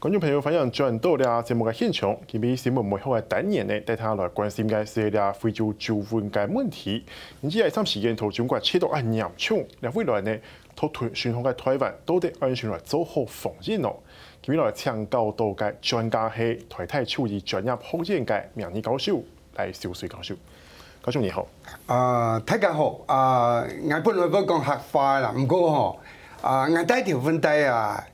观众朋友，欢迎转到了节目嘅现场。今日新闻幕后嘅单元呢，带他来关心嘅是了非洲纠纷嘅问题。而且喺三时间头，中国切到係严重，那未來呢，拖巡航嘅台灣都得安全來做好防疫咯。今日來請教到嘅專家係台大處理專業學院嘅名譽教授嚟小水教授。教授你好。大家好。我本來要講學法啦，不過吼。我在條分帶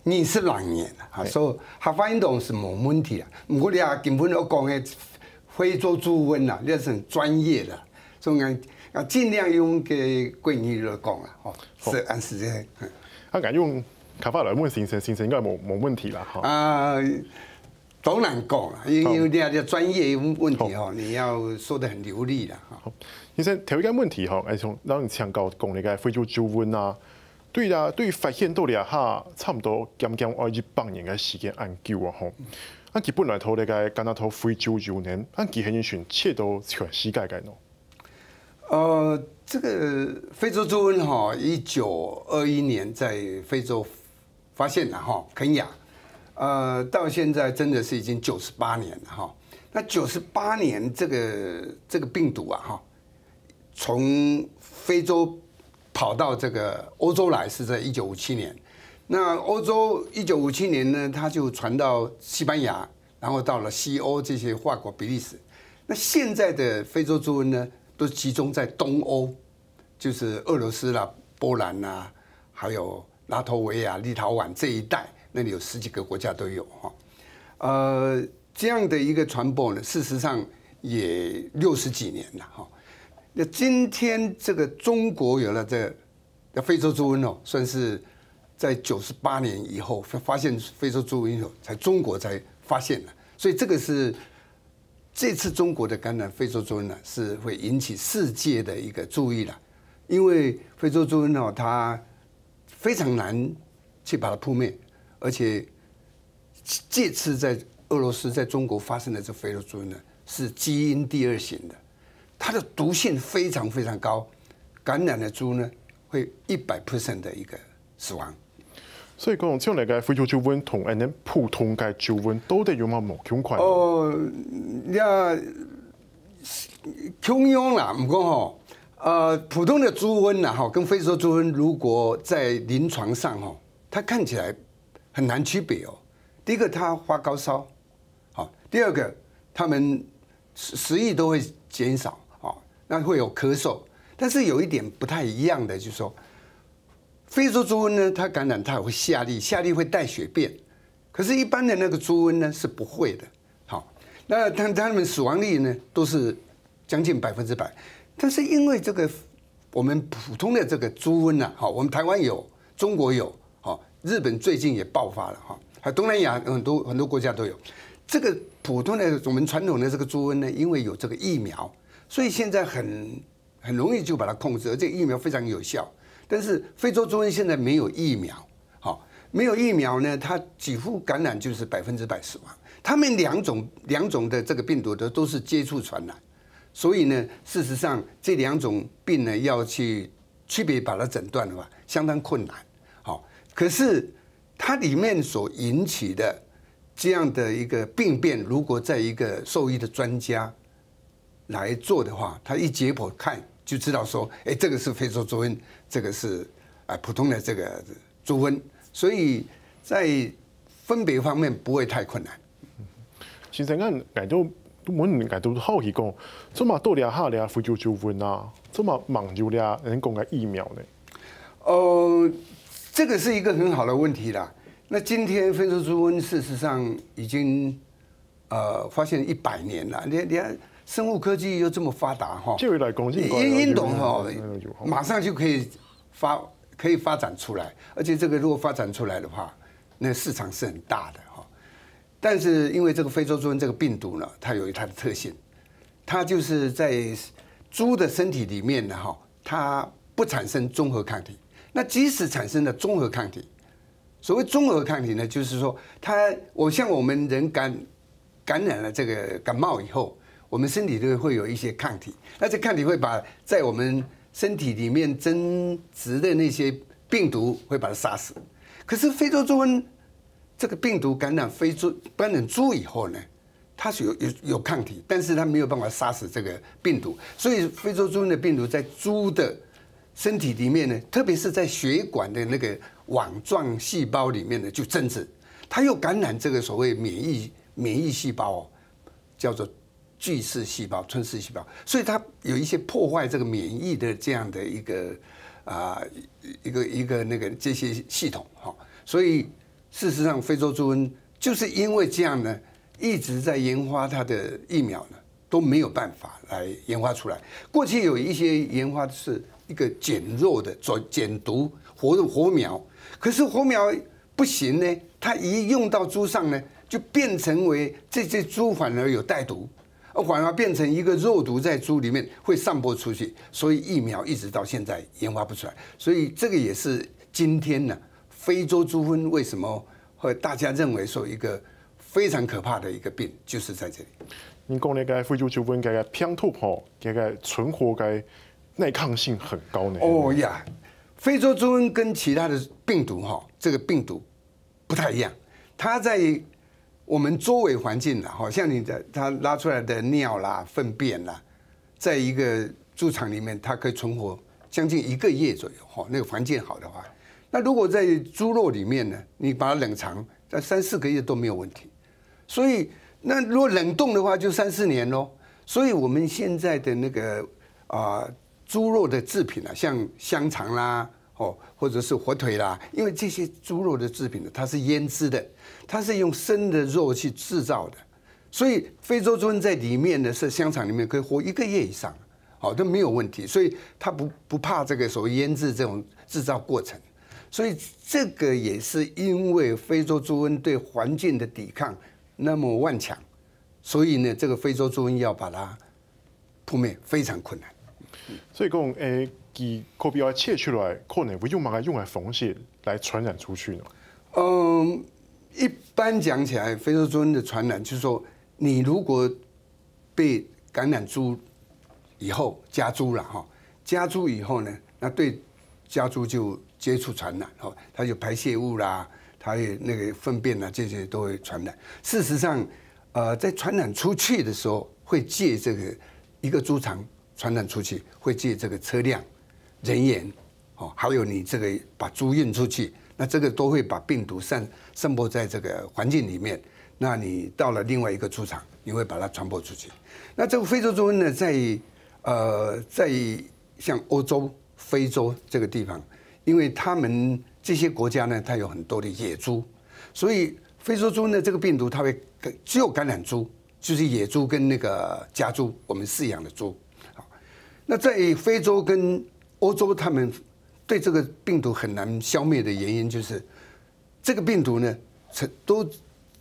20多年啦，所以合法運動是冇問題啦。不過你根本我講嘅非洲豬瘟啦，你係很專業的，所以我盡量用嘅國語來講啦，是按時嘅。我用合法來問先生應該冇問題啦，當然講啦，因為你係專業問題吼，你要說得很流利啦。先生，頭一個問題吼，係從讓你請教講你嘅非洲豬瘟啊。對啦，對發現到了哈，差唔多將100年嘅時間研究啊吼。按佢本來頭嚟嘅，干那頭非洲豬瘟，按佢係完全切到全世界嘅喏。這個非洲豬瘟哈，1921年在非洲發現了哈，肯亞，到現在真的是已經98年了哈。那98年這個病毒啊哈，從非洲跑到這個歐洲來是在1957年，那歐洲1957年呢，它就傳到西班牙，然後到了西歐這些法國、比利時。那現在的非洲豬瘟呢，都集中在東歐，就是俄羅斯啦、波蘭啦，還有拉脫維亞、立陶宛這一帶，那裡有10幾個國家都有哈。這樣的一個傳播呢，事實上也60幾年了哈。那今天這個中國有了這個非洲豬瘟哦，算是在98年以後發現非洲豬瘟以後，中國才發現了，所以這個是這次中國的感染非洲豬瘟呢，是會引起世界的一個注意了，因為非洲豬瘟哦，它非常難去把它撲滅，而且這次在俄羅斯在中國發生的這非洲豬瘟呢，是基因第2型的。它的毒性非常非常高，感染的豬呢會100% 的一個死亡。所以講，這樣嚟嘅非洲豬瘟同人哋普通嘅豬瘟都得有冇相關？同樣啦，唔講普通的豬瘟啦，跟非洲豬瘟如果在臨床上它看起來很難區別哦。第一個，它發高燒，第二個，它們食慾都會減少。那會有咳嗽，但是有一點不太一樣的，就是說，非洲豬瘟呢，它感染它也會下痢，下痢會帶血便，可是，一般的那個豬瘟呢是不會的。好，那它們死亡率呢都是將近100%，但是因為這個我們普通的這個豬瘟啊，好，我們台灣有，中國有，好，日本最近也爆發了哈，還有東南亞很多國家都有。這個普通的我們傳統的這個豬瘟呢，因為有這個疫苗。所以現在很容易就把它控制，而且疫苗非常有效。但是非洲豬瘟現在沒有疫苗，好，沒有疫苗呢，它幾乎感染就是100%死亡。他們兩種的這個病毒都是接觸傳染，所以呢，事實上這兩種病呢要去區別把它診斷的話，相當困難。好，可是它裡面所引起的這樣的一個病變，如果在一個獸醫的專家來做的話，他一解剖看就知道說，哎，這個是非洲豬瘟，這個是普通的這個豬瘟，所以在分別方面不會太困難。先生，我都好奇講，怎麼到了下了非洲豬瘟啊？怎麼忙就了人講嘅疫苗呢？這個是一個很好的問題啦。那今天非洲豬瘟事實上已經發現100年了，你看。生物科技又這麼發達哈，運動哈，馬上就可以發展出來，而且這個如果發展出來的話，那市場是很大的哈。但是因為這個非洲豬瘟這個病毒呢，它有它的特性，它就是在豬的身體裡面呢哈，它不產生中和抗體。那即使產生了中和抗體，所謂中和抗體呢，就是說像我們人感染了這個感冒以後。我們身體都會有一些抗體，那這抗體會把在我們身體裡面增殖的那些病毒會把它殺死。可是非洲豬瘟这个病毒感染猪以后呢，它是有抗体，但是它没有办法杀死这个病毒，所以非洲猪瘟的病毒在猪的身体里面呢，特别是在血管的那个网状细胞里面呢，就增殖，它又感染这个所谓免疫细胞哦，叫做巨噬细胞、吞噬细胞，所以它有一些破坏这个免疫的这样的一个那个这些系统哈，所以事实上非洲猪瘟就是因为这样呢，一直在研发它的疫苗呢，都没有办法来研发出来。过去有一些研发是一个减弱的、减毒活苗，可是活苗不行呢，它一用到猪上呢，就变成为这些猪反而有带毒，反而变成一个肉毒在猪里面会散播出去，所以疫苗一直到现在研发不出来。所以这个也是今天呢，非洲猪瘟为什么会大家认为说一个非常可怕的一个病，就是在这里。您讲那个非洲猪瘟，个偏突吼，个存活个耐抗性很高呢。哦呀，非洲猪瘟跟其他的病毒哈，这个病毒不太一样，它在我们周围环境啦，好像它拉出来的尿啦、粪便啦，在一个猪场里面，它可以存活将近1个月左右哈，那个环境好的话。那如果在猪肉里面呢，你把它冷藏在3、4个月都没有问题。所以那如果冷冻的话，就3、4年咯。所以我们现在的那个猪肉的制品啊，像香肠啦，或者是火腿啦，因为这些猪肉的制品呢，它是腌制的，它是用生的肉去制造的，所以非洲猪瘟在里面呢，是香肠里面可以活1个月以上，都没有问题，所以它不怕这个所谓腌制这种制造过程，所以这个也是因为非洲猪瘟对环境的抵抗那么顽强，所以呢，这个非洲猪瘟要把它扑灭非常困难。所以讲，其可比要切出来，可能会用来风险来传染出去呢？一般讲起来，非洲猪瘟的传染就是说，你如果被感染猪以后，家猪了哈，家猪以后呢，那对家猪就接触传染哈，它有排泄物啦，它有那个粪便啊，这些都会传染。事实上，在传染出去的时候，会借这个一个猪场传染出去，会借这个车辆、人员，还有你这个把猪运出去，那这个都会把病毒散播在这个环境里面。那你到了另外一个猪场，你会把它传播出去。那这个非洲猪瘟呢，在像欧洲、非洲这个地方，因为他们这些国家呢，它有很多的野猪，所以非洲猪呢这个病毒它会只有感染猪，就是野猪跟那个家猪，我们饲养的猪。那在非洲跟欧洲，他们对这个病毒很难消灭的原因，就是这个病毒呢，都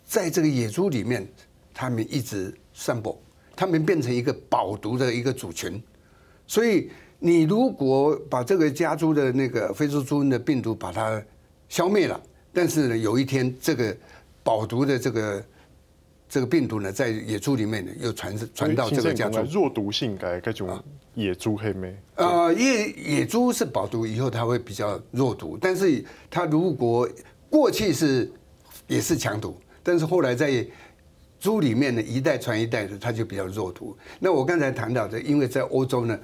在这个野猪里面，他们一直散播，他们变成一个保毒的一个族群。所以你如果把这个家猪的那个非洲猪瘟的病毒把它消灭了，但是呢，有一天这个保毒的这个病毒呢，在野猪里面呢，又传到这个家猪。弱毒性该种野猪黑没？野猪是保毒以后，它会比较弱毒，但是它如果过去也是强毒，但是后来在猪里面呢，一代传一代的，它就比较弱毒。那我刚才谈到的，因为在欧洲呢，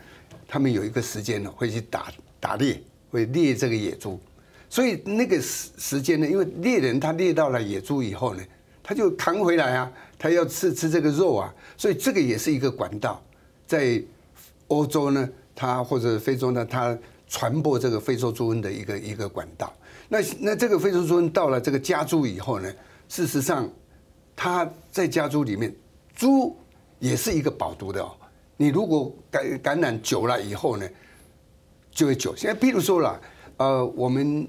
他们有一个时间呢，会去打猎，会猎这个野猪，所以那个时间呢，因为猎人他猎到了野猪以后呢，他就扛回来啊，他要吃这个肉啊，所以这个也是一个管道，在欧洲呢，它或者非洲呢，它传播这个非洲猪瘟的一个管道。那这个非洲猪瘟到了这个家猪以后呢，事实上，它在家猪里面，猪也是一个保毒的哦。你如果感染久了以后呢，就会久。现在譬如说了，我们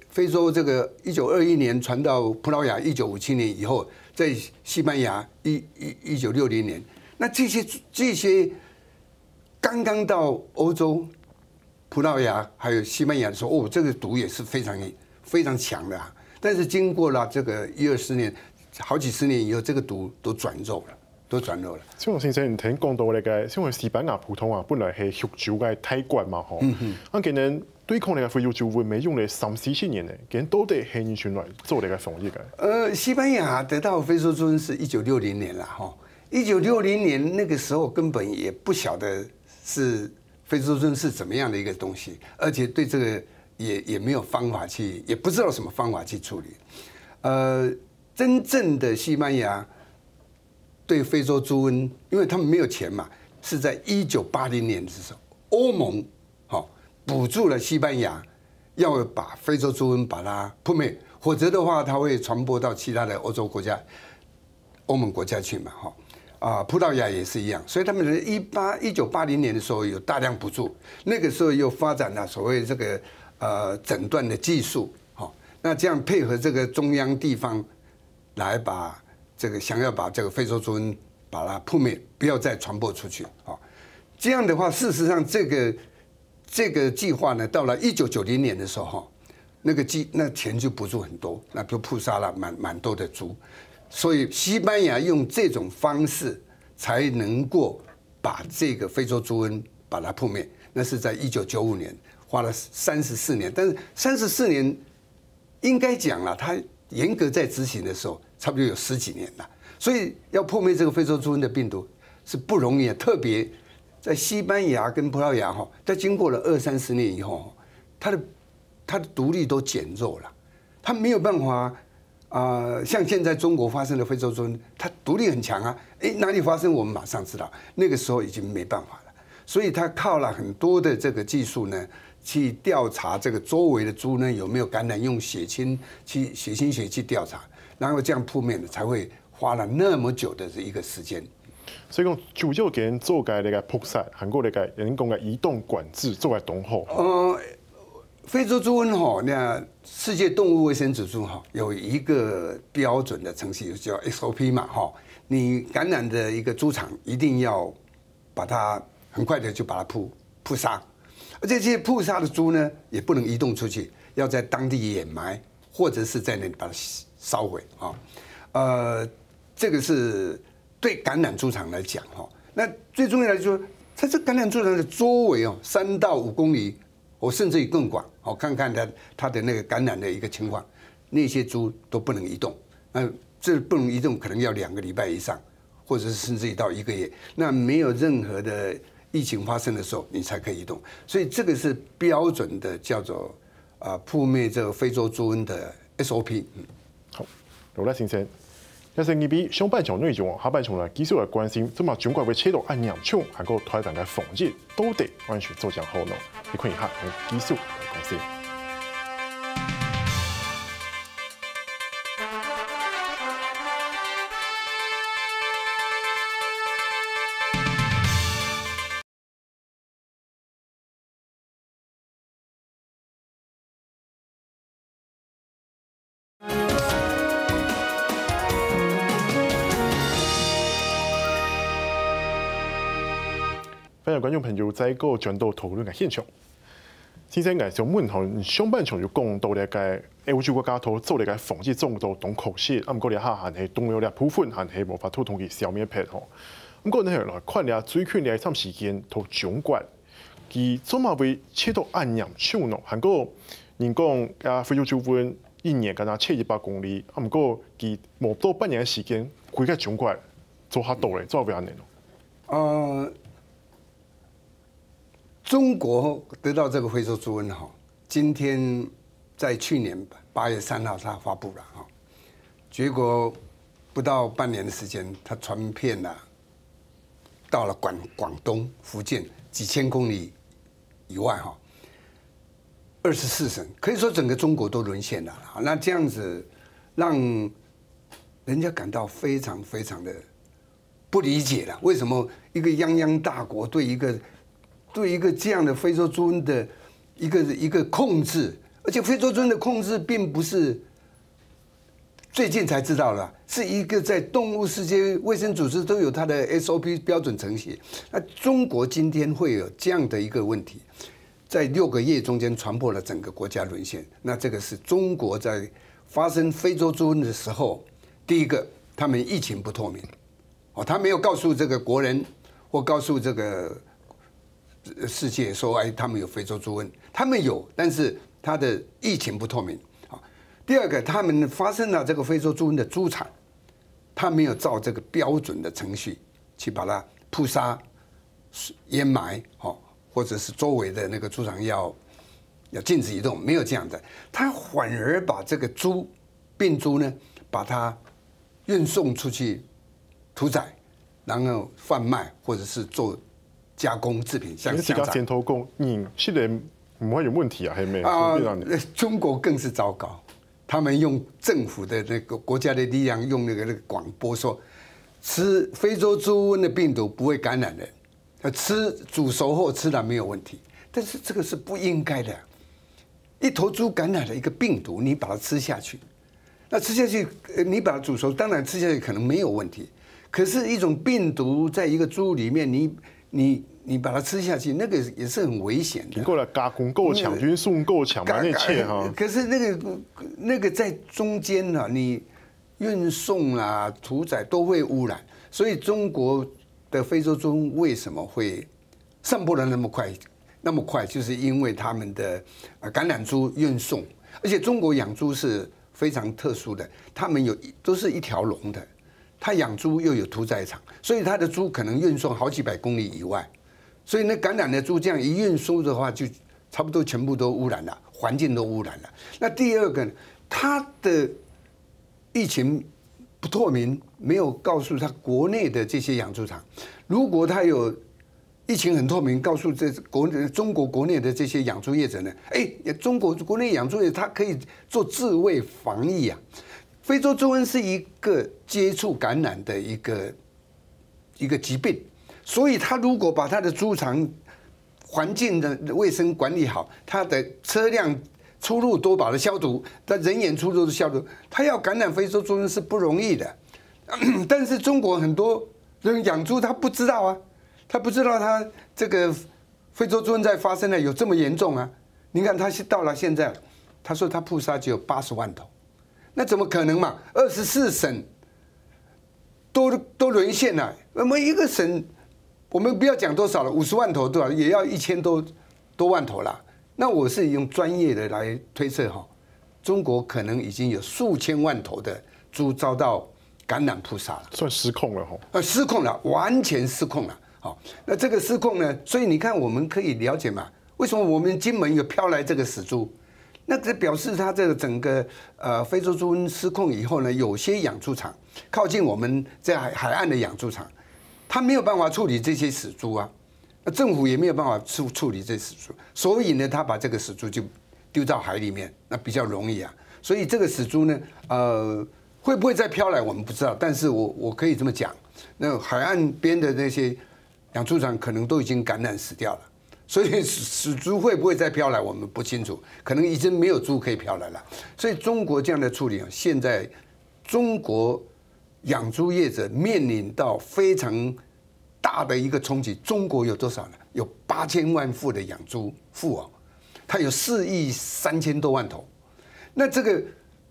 非洲这个1921年传到葡萄牙，1957年以后，在西班牙1960年，那这些刚刚到欧洲、葡萄牙还有西班牙的时候，这个毒也是非常强的啊。但是经过了这个10-20年、好几十年以后，这个毒都转弱了。都转弱了。像先生，你听讲到那个，像西班牙普通话本来是血州嘅泰国嘛，吼，啊，今年对抗那个非洲猪瘟，没用了3、4、7年呢，今都得黑人群来做那个防疫嘅。西班牙得到非洲猪瘟是1960年了哈，1960年那个时候根本也不晓得是非洲猪瘟是怎么样的一个东西，而且对这个也没有方法去，也不知道什么方法去处理。真正的西班牙对非洲猪瘟，因为他们没有钱嘛，是在1980年的时候，欧盟补助了西班牙，要把非洲猪瘟把它扑灭，否则的话它会传播到其他的欧洲国家、欧盟国家去嘛，葡萄牙也是一样，所以他们1980年的时候有大量补助，那个时候又发展了所谓这个诊断的技术，那这样配合这个中央地方来把这个想要把这个非洲猪瘟把它扑灭，不要再传播出去，这样的话，事实上这个计划呢，到了1990年的时候，那钱就补助很多，那就扑杀了蛮多的猪。所以西班牙用这种方式才能够把这个非洲猪瘟把它扑灭，那是在1995年，花了34年，但是34年应该讲了，它严格在执行的时候，差不多有10几年了，所以要破灭这个非洲猪瘟的病毒是不容易的，特别在西班牙跟葡萄牙在经过了20-30年以后，它的毒力都减弱了，它没有办法。像现在中国发生的非洲猪瘟，它毒力很强啊！哪里发生我们马上知道，那个时候已经没办法了，所以它靠了很多的这个技术呢，去调查这个周围的猪呢有没有感染，用血清去调查，然后这样扑灭的才会花了那么久的一个时间。所以讲主要给人做嘅那个扑杀，韩国那个人工嘅移动管制做嘅动作。非洲猪瘟那世界动物卫生组织有一个标准的程序叫 SOP 嘛你感染的一个猪场一定要把它很快的就把它扑杀，而且这些扑杀的猪呢也不能移动出去，要在当地掩埋或者是在那里把它烧毁这个是对感染猪场来讲那最重要的就是在这感染猪场的周围3到5公里。甚至于更广，看看它的那个感染的一个情况，那些猪都不能移动。这不能移动，可能要2个礼拜以上，或者是甚至于到1个月。那没有任何的疫情发生的时候，你才可以移动。所以这个是标准的叫做扑灭这个非洲猪瘟的 SOP。好，罗赖先生。但是你比上半场内容，下半场呢继续来关心，怎么中国会切到按严重，还有台湾嘅防疫都得完全做讲好呢？你看一下，我继续来关心。欢迎观众朋友在个转到讨论嘅现场。先生嘅想問下，上半場就講到呢個歐洲國家頭做呢個防疫中度動口舌，啊唔過你下限係動用呢部分限係無法通同佢消滅撇吼。唔過呢來看呢最近呢一段時間頭中國，佢做乜會切到按嚴重咯？韓國人講啊非洲豬瘟1年跟他切100公里，啊唔過佢冇到半年嘅時間，規個中國做下到咧，做唔安尼咯？中国得到这个非洲猪瘟今天在去年8月3号它发布了结果不到半年的时间，它传遍了到了广东、福建几千公里以外24省，可以说整个中国都沦陷了。那这样子让人家感到非常非常的不理解了，为什么一个泱泱大国对一个这样的非洲猪瘟的一个控制，而且非洲猪瘟的控制并不是最近才知道的，是一个在动物世界卫生组织都有它的 SOP 标准程序。那中国今天会有这样的一个问题，在6个月中间传播了整个国家沦陷。那这个是中国在发生非洲猪瘟的时候，第一个他们疫情不透明，哦，他没有告诉这个国人或告诉这个世界说，哎，他们有非洲猪瘟，他们有，但是他的疫情不透明。啊，第二个，他们发生了这个非洲猪瘟的猪场，他没有照这个标准的程序去把它扑杀、掩埋，哦，或者是周围的那个猪场要禁止移动，没有这样的，他反而把这个病猪呢，把它运送出去屠宰，然后贩卖或者是做加工制品，像香肠。前头讲，是人不会有问题啊，还没中国更是糟糕，他们用政府的那个国家的力量，用那个广播说，吃非洲猪瘟的病毒不会感染人，吃煮熟后吃了没有问题，但是这个是不应该的。一头猪感染了一个病毒，你把它吃下去，那吃下去，你把它煮熟，当然吃下去可能没有问题。可是，一种病毒在一个猪里面，你把它吃下去，那个也是很危险的。过来加工够强，运送够强，把那切哈。可是那个在中间呢，你运送啦、屠宰都会污染，所以中国的非洲猪瘟为什么会散播的那么快？那么快，就是因为他们的感染猪运送，而且中国养猪是非常特殊的，他们都是一条龙的，他养猪又有屠宰场，所以他的猪可能运送好几百公里以外，所以那感染的猪这样一运输的话，就差不多全部都污染了，环境都污染了。那第二个，他的疫情不透明，没有告诉他国内的这些养猪场，如果他有疫情很透明，告诉中国国内的这些养猪业者呢，中国国内养猪业他可以做自卫防疫啊。非洲猪瘟是一个接触感染的一个疾病，所以他如果把他的猪场环境的卫生管理好，他的车辆出入都把它消毒，他人员出入都消毒，他要感染非洲猪瘟是不容易的。但是中国很多人养猪他不知道啊。他不知道他这个非洲猪瘟在发生了有这么严重啊！你看他到了现在，他说他扑杀只有80万头，那怎么可能嘛？24省都沦陷了，我们一个省，我们不要讲多少了，50万头多少也要1000多万头啦。那我是用专业的来推测哈，中国可能已经有数千万头的猪遭到感染扑杀了，算失控了哈。失控了，完全失控了。好，那这个失控呢？所以你看，我们可以了解嘛？为什么我们金门有飘来这个死猪？那这表示它这个整个非洲猪瘟失控以后呢，有些养猪场靠近我们在海岸的养猪场，它没有办法处理这些死猪啊，那政府也没有办法处理这死猪，所以呢，他把这个死猪就丢到海里面，那比较容易啊。所以这个死猪呢，会不会再飘来我们不知道，但是我可以这么讲，那海岸边的那些养猪场可能都已经感染死掉了，所以死猪会不会再飘来，我们不清楚，可能已经没有猪可以飘来了。所以中国这样的处理，现在中国养猪业者面临到非常大的一个冲击。中国有多少呢？有8000万户的养猪户哦，它有4亿3000多万头。那这个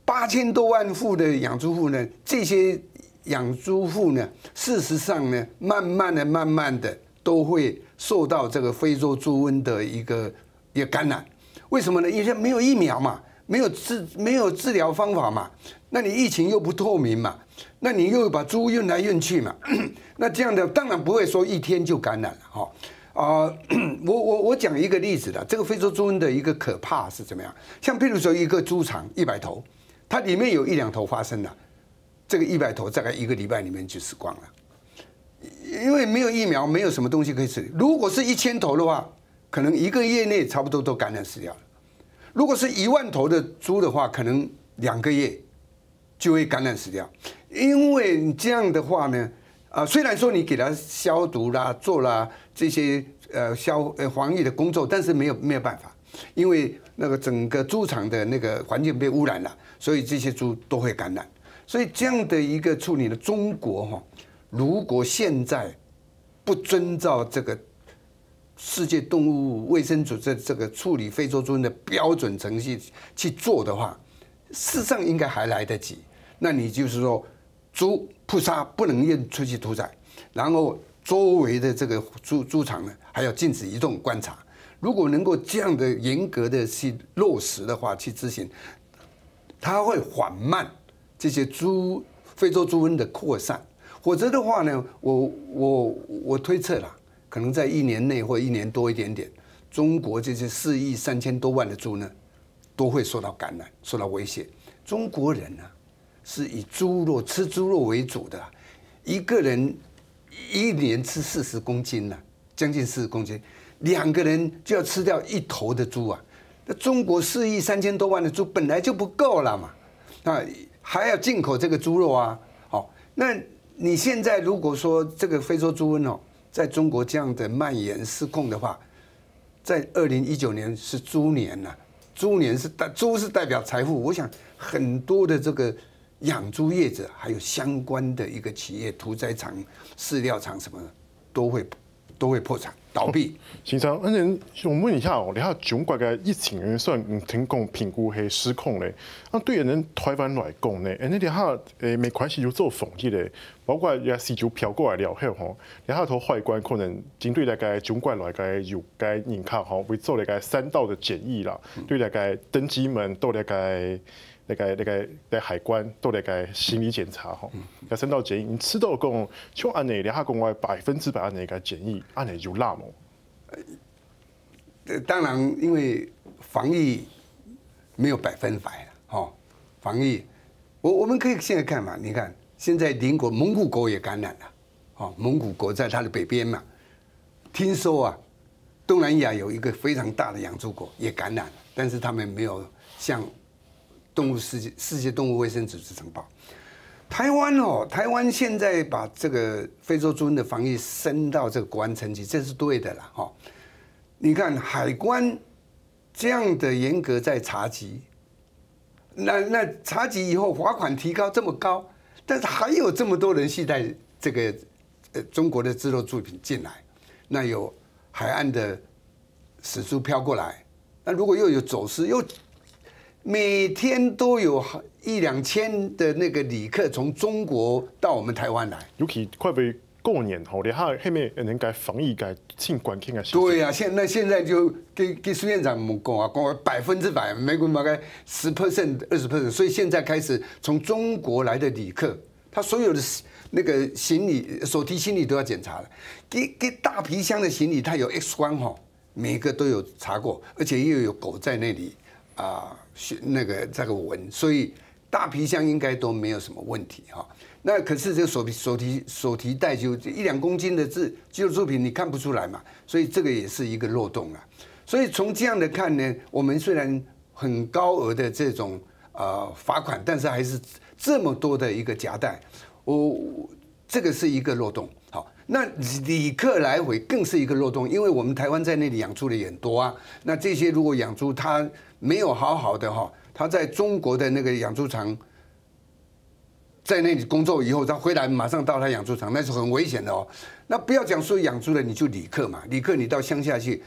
8000多万户的养猪户呢，这些养猪户呢，事实上呢，慢慢的都会受到这个非洲猪瘟的一个感染。为什么呢？因为没有疫苗嘛，没有治疗方法嘛，那你疫情又不透明嘛，那你又把猪运来运去嘛，那这样的当然不会说一天就感染了哈。我讲一个例子的，这个非洲猪瘟的一个可怕是怎么样？像譬如说一个猪场100头，它里面有1、2头发生了。这个100头大概1个礼拜里面就死光了，因为没有疫苗，没有什么东西可以治理。如果是1000头的话，可能1个月内差不多都感染死掉了。如果是1万头的猪的话，可能2个月就会感染死掉。因为这样的话呢，虽然说你给它消毒啦、做啦这些防疫的工作，但是没有办法，因为那个整个猪场的那个环境被污染了，所以这些猪都会感染。所以这样的一个处理呢，中国哈，如果现在不遵照这个世界动物卫生组织这个处理非洲猪瘟的标准程序去做的话，事实上应该还来得及。那你就是说，猪扑杀不能运出去屠宰，然后周围的这个猪场呢还要禁止移动观察。如果能够这样的严格的去落实的话，去执行，它会缓慢这些非洲猪瘟的扩散。否则的话呢，我推测啦，可能在1年内或1年多一点点，中国这些4亿3千多万的猪呢，都会受到感染，受到威胁。中国人呢，是以吃猪肉为主的，一个人1年吃40公斤呢，将近40公斤，2个人就要吃掉1头的猪啊。那中国4亿3千多万的猪本来就不够了嘛，那还要进口这个猪肉啊。好，那你现在如果说这个非洲猪瘟哦，在中国这样的蔓延失控的话，在2019年是猪年呐，猪是代表财富，我想很多的这个养猪业者还有相关的一个企业、屠宰场、饲料厂什么的，都会破产倒闭。先生，我问一下哦，你睇中國嘅疫情算唔聽講評估係失控咧？啊，對人台灣來講呢，你睇下沒關係就做防疫咧，包括也是就飄過來了後吼，你睇頭海關可能針對嚟個中國來個有個人客吼，會做嚟個3道的檢疫啦，對嚟個登機門到嚟個。在海關都嚟個行李檢查吼，個3道檢疫，你吃到講像安尼，你下講話100%安尼個檢疫，安尼就辣冇？當然，因為防疫沒有100%了，哦，防疫，我們可以現在看嘛，你看現在鄰國蒙古國也感染了，哦，蒙古國在它的北邊嘛，聽說啊，東南亞有一個非常大的養豬國也感染了，但是他們沒有像世界動物衛生組織呈報。台灣現在把這個非洲豬瘟的防疫升到這個國安層級，這是對的啦，哈。你看海關這樣的嚴格在查緝，那查緝以後罰款提高這麼高，但是還有這麼多人攜帶這個中國的製肉製品進來，那有海岸的死豬飄過來，那如果又有走私又。每天都有1、2千的那個旅客從中國到我們台灣來，尤其快被過年吼，你下後面人家防疫該進關慶啊。對啊，現在就跟蘇院長們講啊，講100%，美國大概10%、20%，所以現在開始從中國來的旅客，他所有的那個行李、手提行李都要檢查了，給大皮箱的行李，它有 X 光吼，每個都有查過，而且又有狗在那裡啊。那個這個紋，所以大皮箱應該都沒有什麼問題哈。那可是這個手提袋就1、2公斤的肌肉製品你看不出來嘛，所以這個也是一個漏洞啊。所以從這樣的看呢，我們雖然很高額的這種罰款，但是還是這麼多的一個夾帶，這個是一個漏洞。好，那旅客來回更是一個漏洞，因為我們台灣在那裡養豬的也很多啊。那這些如果養豬，它沒有好好的哈，他在中國的那個養豬場，在那裡工作以後，他回來馬上到他養豬場，那是很危險的哦。那不要講說養豬的，你就旅客嘛，旅客你到鄉下去，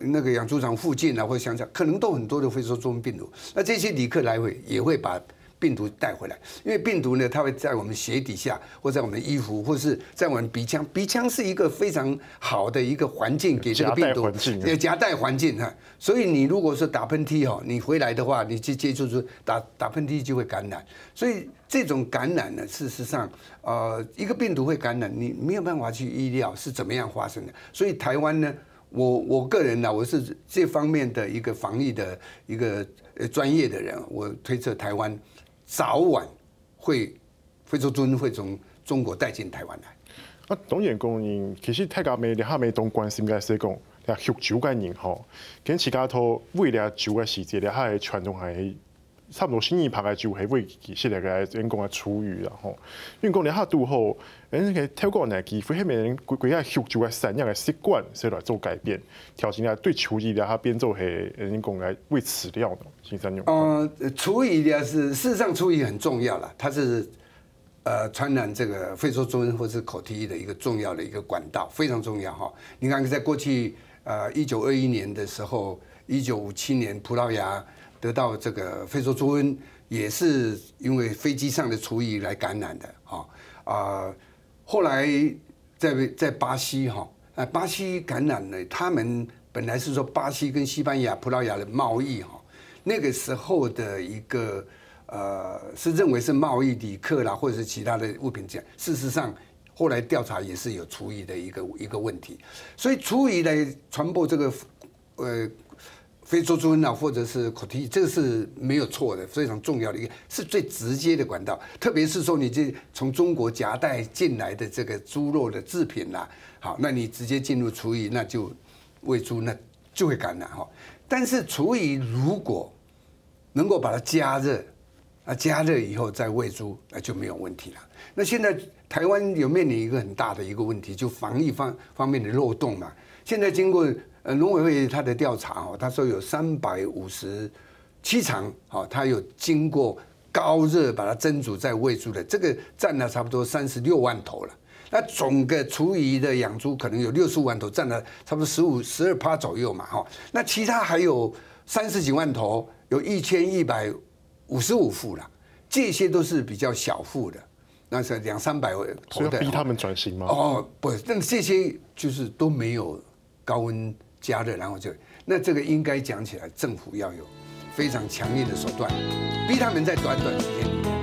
那個養豬場附近啊，或者鄉下，可能都很多的非洲豬瘟病毒。那這些旅客來回也會把病毒帶回來，因為病毒呢，它會在我們鞋底下，或在我們衣服，或是在我們鼻腔。鼻腔是一個非常好的一個環境，給這個病毒夾帶環境哈。所以你如果說打噴嚏哈，你回來的話，你去接觸就打噴嚏就會感染。所以這種感染呢，事實上，一個病毒會感染，你沒有辦法去預料是怎麼樣發生的。所以台灣呢，我個人呢，我是這方面的一個防疫的一個專業的人，我推測台灣早晚會非洲豬瘟會從中國帶進台灣來。啊，當然講，其實大家咪你下咪當關心嘅是講，啊，育豬嘅人吼，跟其他套為了豬嘅時節，你下嘅傳統係差唔多新一拍嘅豬係為其實嚟嘅人講嘅廚餘啦吼。因為講你下都好，人嘅透過呢機會，迄邊規個育豬嘅產業嘅習慣，所以來做改變，調整下對廚餘咧下變做係人講嘅為飼料的先生用。廚餘呢是事實上廚餘很重要啦，它是傳染這個非洲豬瘟或是口蹄疫的一個重要的一個管道，非常重要哈。你看在過去1921年的時候，1957年葡萄牙得到這個非洲豬瘟，也是因為飛機上的廚餘來感染的哈。後來在巴西哈，巴西感染了，他们本来是说巴西跟西班牙、葡萄牙的贸易哈，那个时候的一个是认为是贸易旅客啦，或者是其他的物品这样，事实上。后来调查也是有厨余的一个问题，所以厨余来传播这个非洲猪瘟啊，或者是口蹄疫，这个是没有错的，非常重要的一个，是最直接的管道。特别是说你这从中国夹带进来的这个猪肉的制品啦，好，那你直接进入厨余，那就喂猪，那就会感染哈。但是厨余如果能够把它加热，加热以后再喂猪，那就没有问题了。那现在台湾有面临一个很大的一个问题，就防疫方面的漏洞嘛。现在经过农委会他的调查他说有357场他有经过高热把它蒸煮再喂猪的，这个占了差不多36万头了。那总个厨余的养猪可能有65万头，占了差不多12%左右嘛那其他还有30几万头，有1155户了，这些都是比较小户的。那是200-300头的，所以要逼他们转型吗？不，但这些就是都没有高温加热，然后那这个应该讲起来，政府要有非常强烈的手段，逼他们在短时间里面。